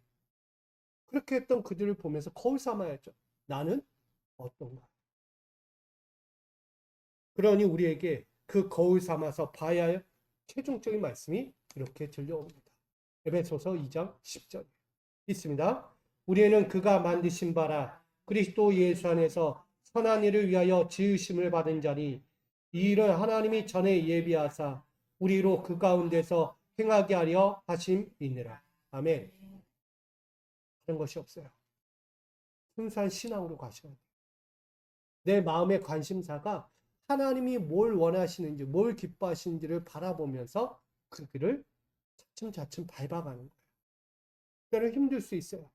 그렇게 했던 그들을 보면서 거울 삼아야죠. 나는 어떤가? 그러니 우리에게 그 거울 삼아서 봐야 할 최종적인 말씀이 이렇게 들려옵니다. 에베소서 2장 10절 있습니다. 우리는 그가 만드신 바라 그리스도 예수 안에서 선한 일을 위하여 지으심을 받은 자니 이 일은 하나님이 전에 예비하사 우리로 그 가운데서 행하게 하려 하심이니라. 아멘. 다른 것이 없어요. 순수한 신앙으로 가셔야 돼요. 내 마음의 관심사가 하나님이 뭘 원하시는지, 뭘 기뻐하시는지를 바라보면서 그 길을 차츰차츰 밟아가는 거예요. 때로 힘들 수 있어요.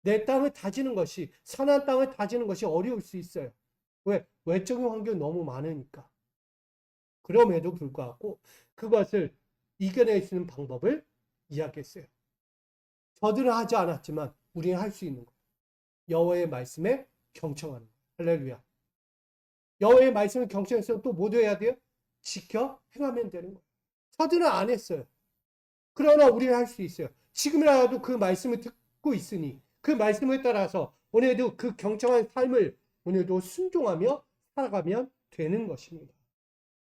내 땅을 다지는 것이, 선한 땅을 다지는 것이 어려울 수 있어요. 왜? 외적인 환경이 너무 많으니까. 그럼에도 불구하고 그것을 이겨낼 수 있는 방법을 이야기했어요. 저들은 하지 않았지만 우리는 할 수 있는 거예요. 여호와의 말씀에 경청하는 거예요. 할렐루야. 여호와의 말씀을 경청해서 또 뭐 해야 돼요? 지켜 행하면 되는 거예요. 저들은 안 했어요. 그러나 우리는 할 수 있어요. 지금이라도 그 말씀을 듣고 있으니 그 말씀을 따라서 오늘도 그 경청한 삶을 오늘도 순종하며 살아가면 되는 것입니다.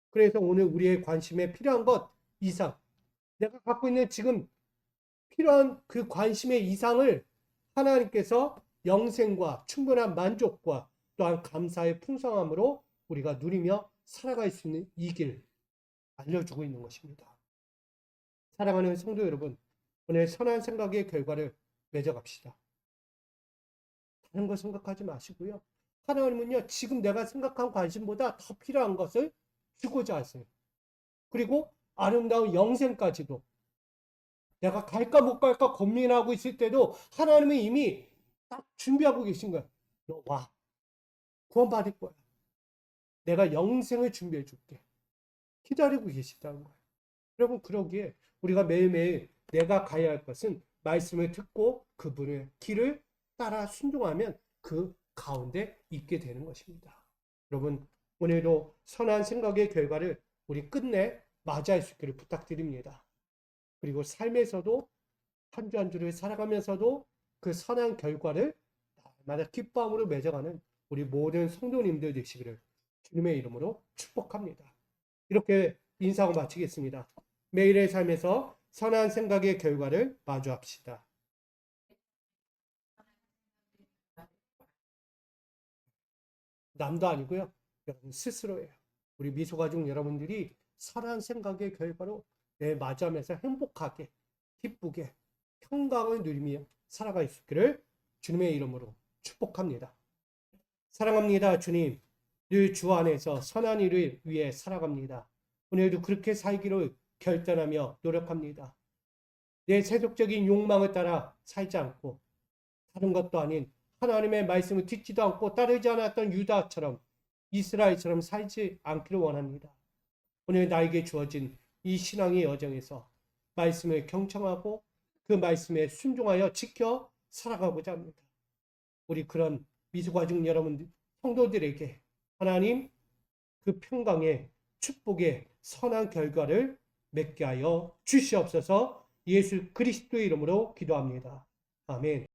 그래서 오늘 우리의 관심에 필요한 것 이상, 내가 갖고 있는 지금 필요한 그 관심의 이상을 하나님께서 영생과 충분한 만족과 또한 감사의 풍성함으로 우리가 누리며 살아갈 수 있는 이 길 알려주고 있는 것입니다. 사랑하는 성도 여러분, 오늘 선한 생각의 결과를 맺어갑시다. 다른 거 생각하지 마시고요. 하나님은요, 지금 내가 생각한 관심보다 더 필요한 것을 주고자 하세요. 그리고 아름다운 영생까지도 내가 갈까 못 갈까 고민하고 있을 때도 하나님은 이미 딱 준비하고 계신 거야. 너 와. 구원받을 거야. 내가 영생을 준비해 줄게. 기다리고 계시다는 거예요. 여러분, 그러기에 우리가 매일매일 내가 가야 할 것은 말씀을 듣고 그분의 길을 따라 순종하면 그 가운데 있게 되는 것입니다. 여러분, 오늘도 선한 생각의 결과를 우리 끝내 맞이할 수 있기를 부탁드립니다. 그리고 삶에서도 한 주 한 주를 살아가면서도 그 선한 결과를 날마다 기쁨으로 맺어가는 우리 모든 성도님들 되시기를 주님의 이름으로 축복합니다. 이렇게 인사하고 마치겠습니다. 매일의 삶에서 선한 생각의 결과를 마주합시다. 남도 아니고요. 여러분 스스로예요. 우리 미소가족 여러분들이 선한 생각의 결과로 내 맞이하면서 행복하게, 기쁘게, 평강을 누리며 살아갈 수 있기를 주님의 이름으로 축복합니다. 사랑합니다, 주님. 늘 주 안에서 선한 일을 위해 살아갑니다. 오늘도 그렇게 살기를 결단하며 노력합니다. 내 세속적인 욕망을 따라 살지 않고 다른 것도 아닌 하나님의 말씀을 듣지도 않고 따르지 않았던 유다처럼 이스라엘처럼 살지 않기를 원합니다. 오늘 나에게 주어진 이 신앙의 여정에서 말씀을 경청하고 그 말씀에 순종하여 지켜 살아가고자 합니다. 우리 그런 미소가족 여러분들, 성도들에게 하나님 그 평강의 축복의 선한 결과를 맺게 하여 주시옵소서. 예수 그리스도의 이름으로 기도합니다. 아멘.